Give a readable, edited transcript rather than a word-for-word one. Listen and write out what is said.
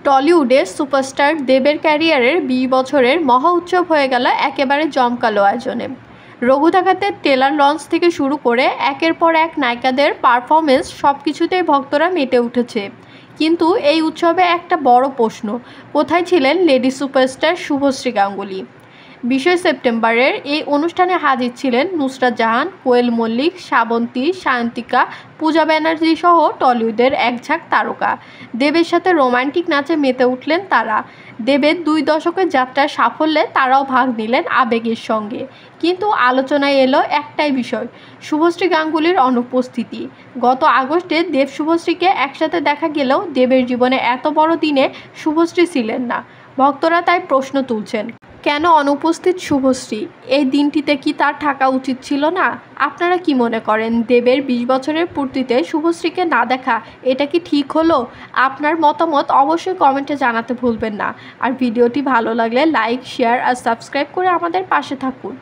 টলিউডের superstar দেবের ক্যারিয়ারের 20 বছরের মহা উৎসব হয়ে গেল একেবারে জমকালো আয়োজনে। রঘু ডাকাতের ট্রেলার লঞ্চ থেকে শুরু করে একের পর এক নায়িকাদের পারফরমেন্স সব কিছুতেই ভক্তরা মেতে উঠেছে। কিন্তু এই উৎসবে একটা বড় প্রশ্ন, কোথায় ছিলেন লেডি সুপারস্টার শুভশ্রী গাঙ্গুলী? 20 সেপ্টেম্বরের এই অনুষ্ঠানে হাজির ছিলেন নুসরাত জাহান, কোয়েল মল্লিক, শ্রাবন্তী, সায়ন্তিকা, পূজা ব্যানার্জি সহ টলিউডের একঝাঁক তারকা। দেবের সাথে রোমান্টিক নাচে মেতে উঠলেন তারা। দেবের 2 দশকের যাত্রার সাফল্যে তারাও ভাগ নিলেন আবেগের সঙ্গে। কিন্তু আলোচনায় এলো একটাই বিষয়, শুভশ্রী গাঙ্গুলীর অনুপস্থিতি। গত আগস্টে দেব শুভশ্রীকে একসাথে দেখা গেলেও দেবের জীবনে এত বড় দিনে শুভশ্রী ছিলেন না। ভক্তরা তাই প্রশ্ন তুলছেন, কেন অনুপস্থিত শুভশ্রী? এই দিনটিতে কি তার থাকা উচিত ছিল না? আপনারা কি মনে করেন, দেবের 20 বছরের পূর্তিতে শুভশ্রীকে না দেখা এটা কি ঠিক হলো? আপনার মতামত অবশ্যই কমেন্টে জানাতে ভুলবেন না। আর ভিডিওটি ভালো লাগলে লাইক, শেয়ার আর সাবস্ক্রাইব করে আমাদের পাশে থাকুন।